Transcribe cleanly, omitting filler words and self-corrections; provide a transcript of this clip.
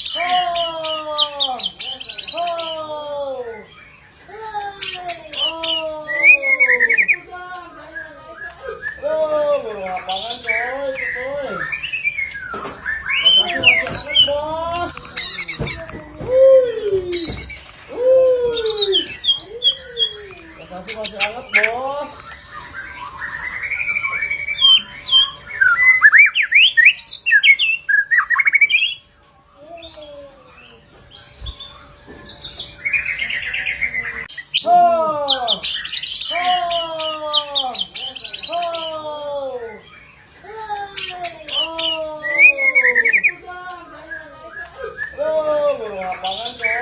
Oh! Oh! Oh, buru lapangan coy, itu coy. Makasih masih hangat bos. Makasih masih hangat bos. Oh! Oh! Oh! Oh, buru lapangan coy.